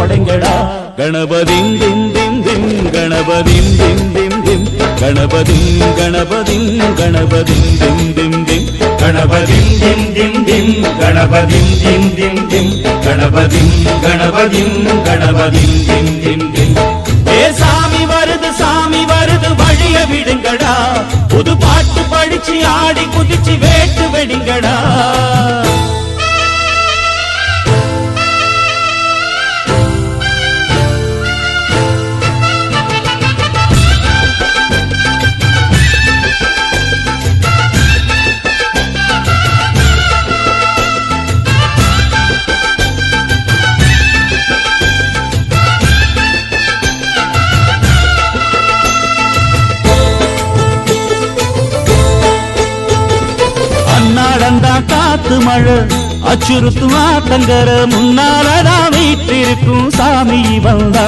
உடைங்கடா கணபதிம் திம் திம் திம் கணபதிம் திம் திம் திம் கணபதிம் கணபதிம் கணபதிம் திம் திம் திம் கணபதிம் திம் திம் திம் கணபதிம் திம் திம் திம் கணபதிம் கணபதிம் கணபதிம் திம் திம் திம் ஏ சாமி வருது வழிய விடுங்கடா புது பாட்டு படிச்சு ஆடி குதிச்சு வேட்டு வெடிங்கடா காத்து மழை அச்சுறுத்தும் ஆத்தங்கர முன்னாலதான் வீட்டிருக்கும் சாமி வந்தா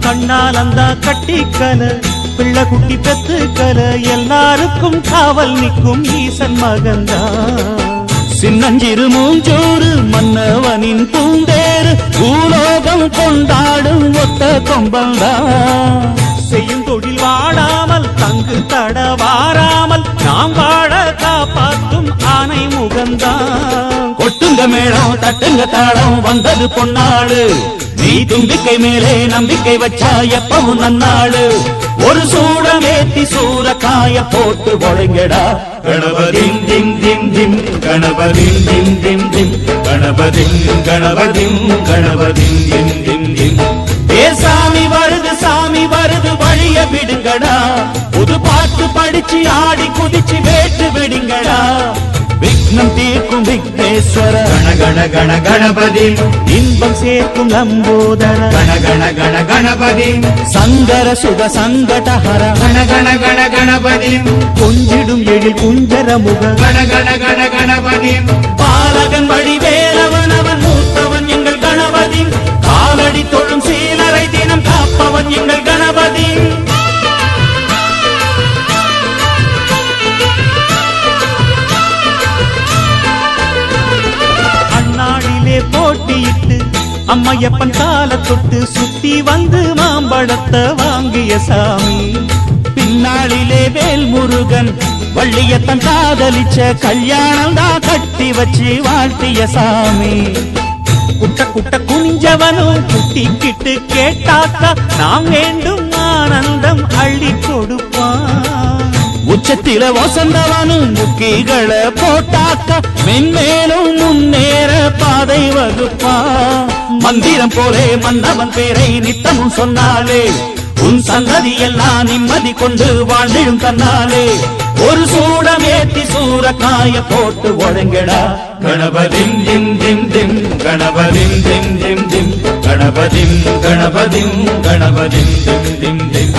கண்ணால் அந்த கட்டிக்கல பிள்ளை குட்டி பெத்துக்கல எல்லாருக்கும் காவல் நிற்கும் ஈசன் மகந்தா சின்னஞ்சிறு மூஞ்சோறு மன்னவனின் பூந்தேறு பூலோகம் கொண்டாடும் ஒத்த கொம்பந்தா செய்யும் தொழில் வாடாமல் தங்கு தட வாராமல் நாம் வாழ காப்பாற்றும் ஆனை முகந்தான் கொட்டுங்க மேளம் தட்டுங்க தாளம் வந்தது பொன்னாடு நீ தும்பிக்கை மேலே நம்பிக்கை வச்சா எப்பவும் நன்னாடு ஒரு சூடமேத்தி சூரக்காய போட்டு ஒழுங்கடா கணபதிம் திம் திம் திம் கணபதிம் திம் திம் திம் கணபதிம் கணபதிம் கணபதிம் திம் திம் திம் ஏ சாமி வருது வழிய விடுங்கடா புது பாட்டு படிச்சு ஆடி குதிச்சு வேட்டு வெடிங்கடா விக்னம் தீர்க்கும் விக்னேஸ்வர கண கண கண கணபதி இன்பம் சேர்க்கும் லம்போதர கண கண கண கணபதி சங்கர சுக சங்கடஹர கண கண கண கணபதி கொஞ்சிடும் எழில் குஞ்சர முக கண கண கண கணபதி பாலகன் வழி வேலவன் அவன் மூத்தவன் எங்கள் கணபதி காலடி தொழும் சீலரை தினம் காப்பவன் எங்கள் கணபதி அந்நாளிலே போட்டியிட்டு அம்மையப்பன் கால தொட்டு சுத்தி வந்து மாம்பழத்தை வாங்கிய சாமி பின்னாளிலே வேல் முருகன் வள்ளியத்தன் காதலிச்ச கல்யாணம் தான் கட்டி வச்சு வாழ்த்திய சாமி குட்ட குட்ட குனிஞ்சவனும் குட்டிக்கிட்டு கேட்டாக்கா நாம் வேண்டும் ஆனந்தம் அள்ளி கொடுப்பான் உச்சத்தில வசந்தவனும் முக்கிகளை போட்டாக்கா மென்மேலும் முன்னேற பாதை வகுப்பான் மந்திரம் போலே மன்னவன் பேரை நித்தமும் சொன்னாலே உன் சந்ததி எல்லாம் நிம்மதி கொண்டு வாழ்ந்திடும் தன்னாலே ஒரு சூடமேத்தி சூரக்காய போட்டு ஒழுங்கடா கணபதிம் திம் திம் திம் கணபதிம் திம் திம் திம் கணபதிம் கணபதிம் கணபதிம் திம் திம் திம்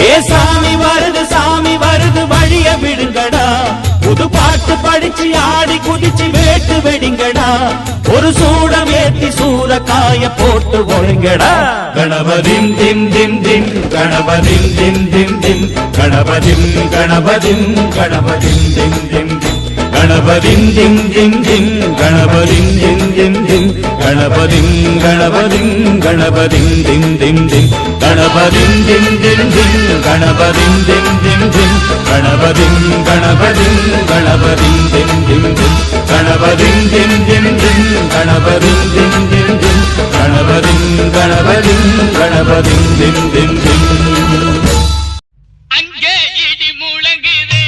ஏ சாமி வருது வழிய விடுங்கடா புது பாட்டு படிச்சு ஆடி குதிச்சு வேட்டு வெடிங்கடா ஒரு சூடமேத்தி சூரக்காய போட்டு ஒழுங்கடா கணபதிம் திம் திம் திம் கணபதிம் திம் திம் திம் கணபதிம் கணபதிம் கணபதிம் திம் திம் திம் கணபதிம் திம் திம் திம் கணபதிம் திம் திம் திம் கணபதிம் கணபதிம் கணபதிம் திம் திம் திம் கணபதிம் திம் திம் திம் கணபதிம் திம் திம் திம் கணபதிம் கணபதிம் கணபதிம் திம் திம் திம் கணபதிம் திம் திம் திம் கணபதிம் திம் திம் திம் கணபதிம் கணபதிம் கணபதிம் திம் திம் திம் அங்கே இடி முழங்குதே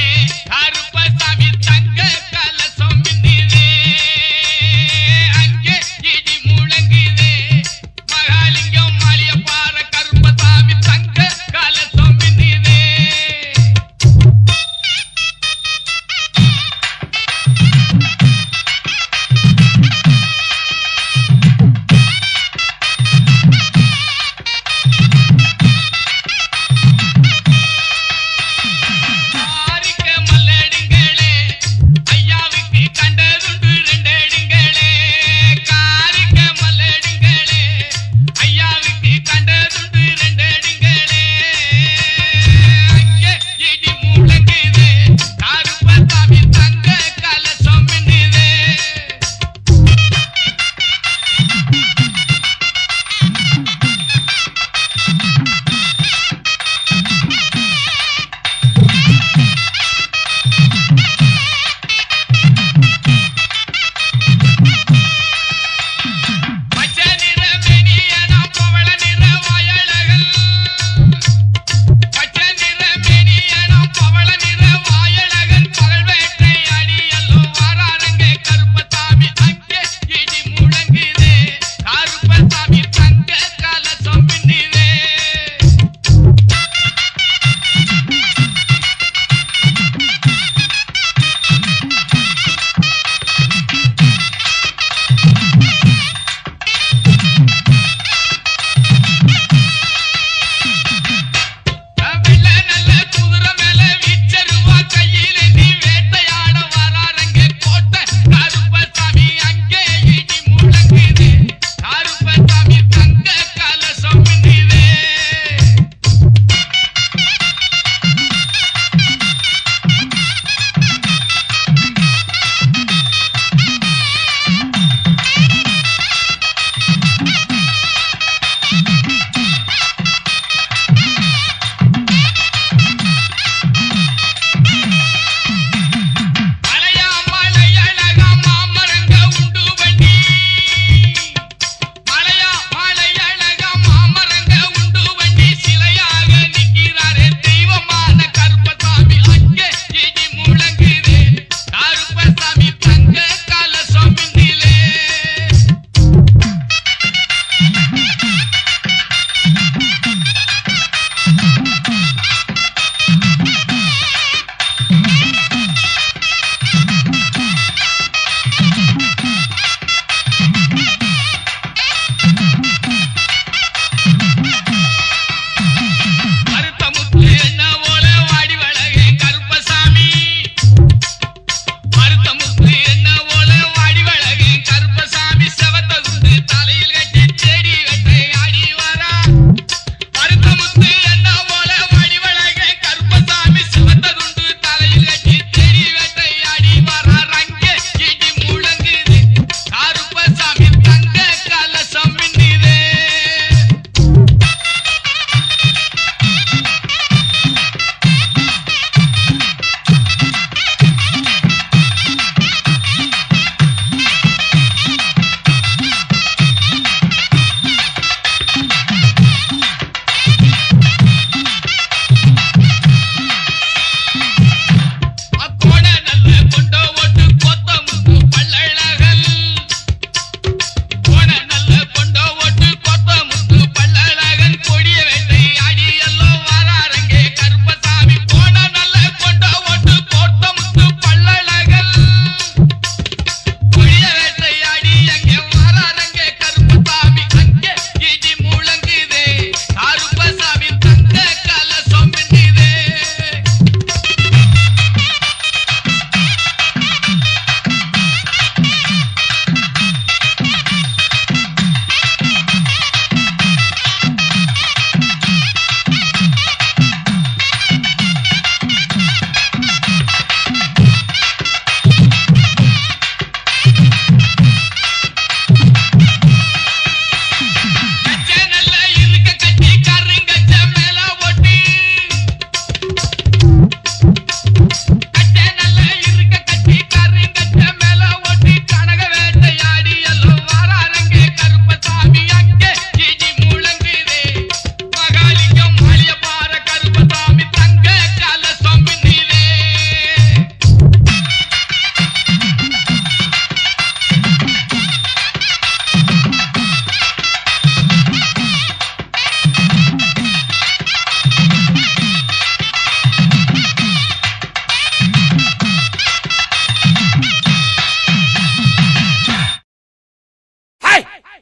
கருப்பசாமி தங்க கலசம் மின்னுதே அங்கே இடி முழங்குதே மகாலிங்கம் மலையப்பாற கருப்பசாமி தங்க கலசம் மின்னுதே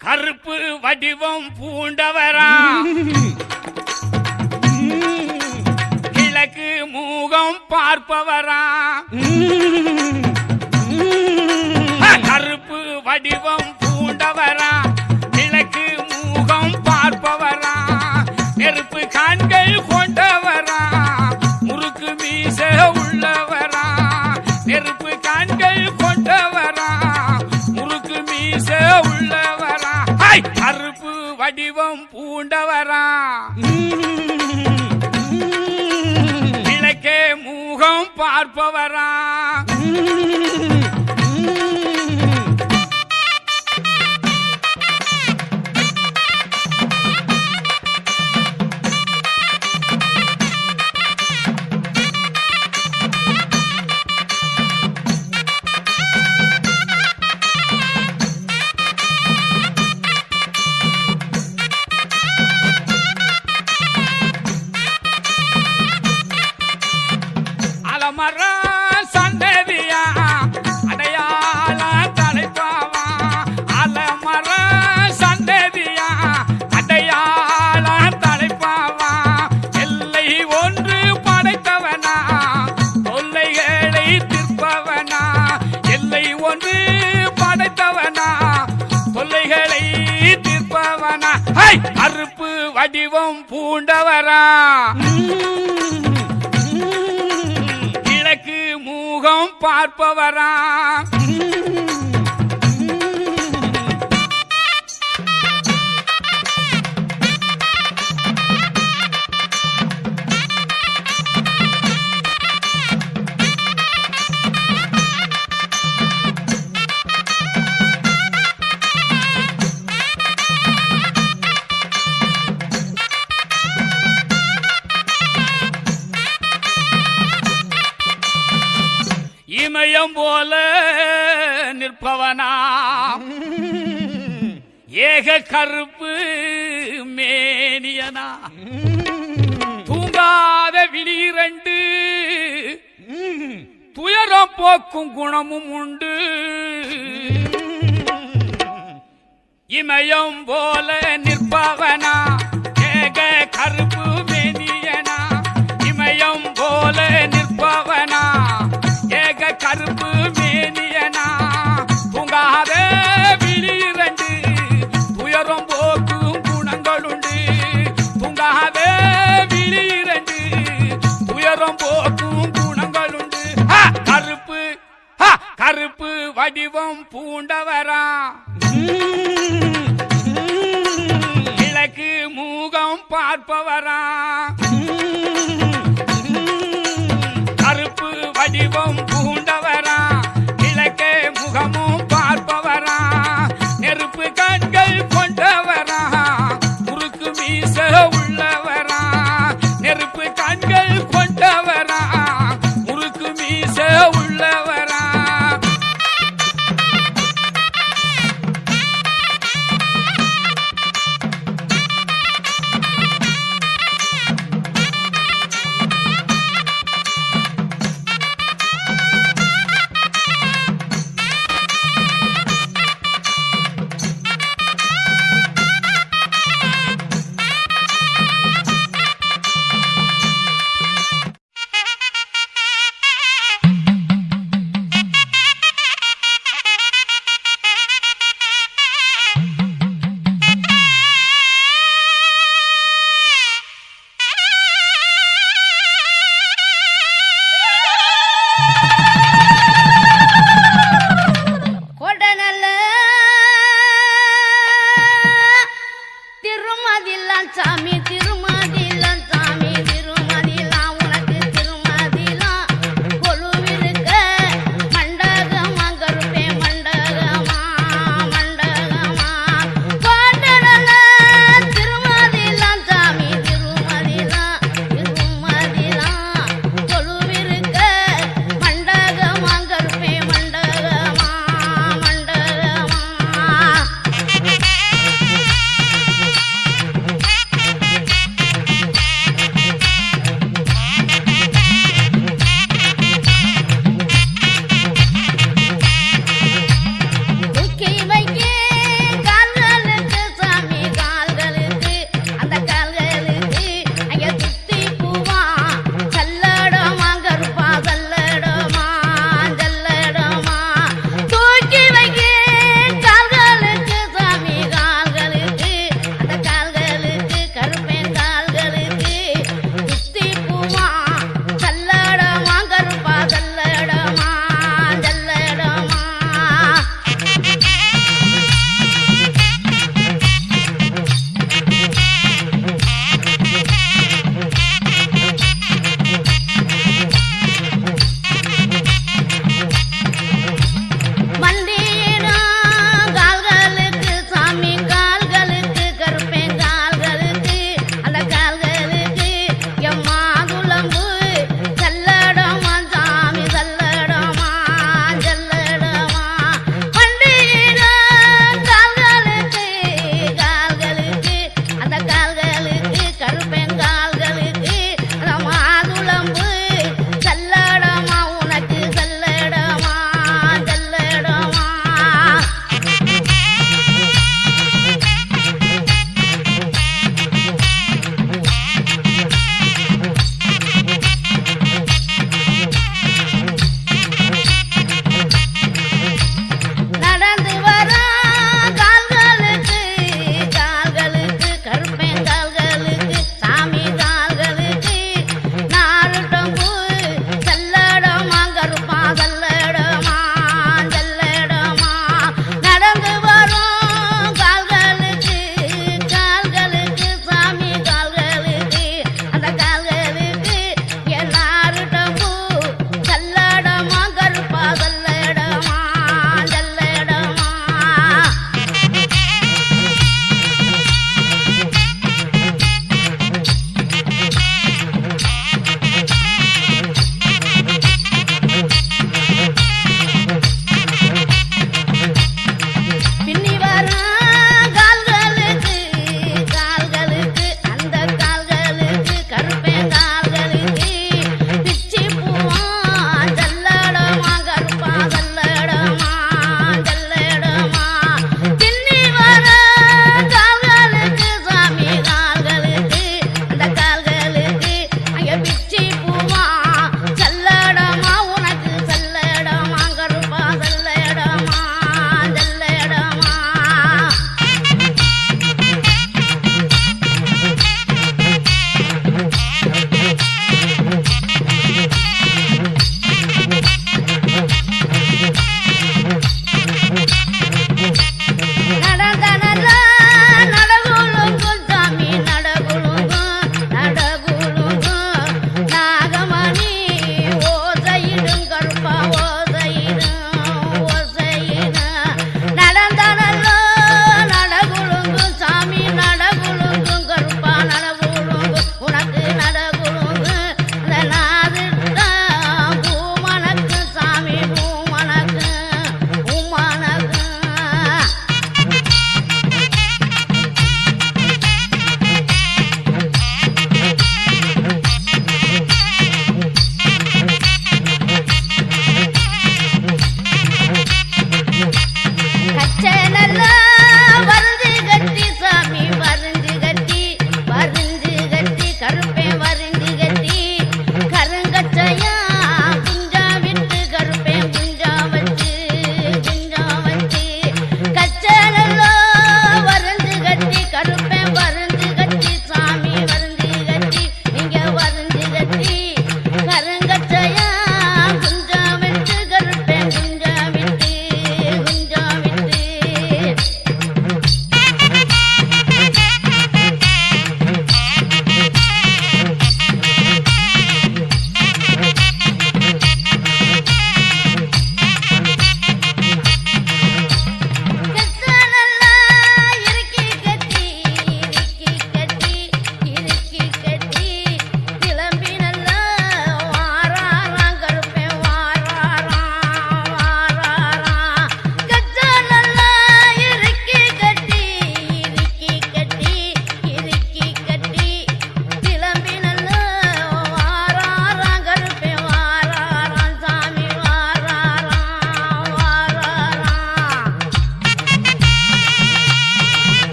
கருப்பு வடிவம் பூண்டவரா கிழக்கு மூகம் பார்ப்பவரா கருப்பு வடிவம் பூண்டவரா கிழக்கு மூகம் பார்ப்பவரா நெருப்பு கண்கள் கொண்டவரா முறுக்கு மீச உள்ளவரா நெருப்பு கண்கள் கொண்டவரா முறுக்கு மீச உள்ளவரா கருப்பு வடிவம் பூண்டவரா கிழக்கே மூகம் பார்ப்பவரா அலமர சந்ததியா அடையாள தலைப்பாவா அலமர சந்ததியா அடையாள தலைப்பாவா எல்லை ஒன்று படைத்தவனா தொல்லைகளை தீர்ப்பவனா எல்லை ஒன்று படைத்தவனா தொல்லைகளை தீர்ப்பவனா கருப்பு வடிவம் பூண்டவரா கிழக்கு மூகம் பார்ப்பவரா இமயம் போல நிற்பவனா ஏக கருப்பு மேனியனா தூங்காத விழிரண்டு துயரம் போக்கும் குணமும் உண்டு இமயம் போல நிற்பவனா ஏக கருப்பு மேனியனா இமயம் போல நிற்பவனா ஏக கருப்பு மேனியனா தூங்காத விழிரண்டு துயரம் போக்கும் குணங்களுண்டு தூங்காத விழிரண்டு துயரம் போக்கும் குணங்களுண்டு கருப்பு கருப்பு வடிவம் பூண்டவரா கிழக்கு மூகம் பார்ப்பவரா கருப்பு வடிவம் பூண்டவரா கிழக்கே முகமும் பார்ப்பவரா நெருப்பு கண்கள்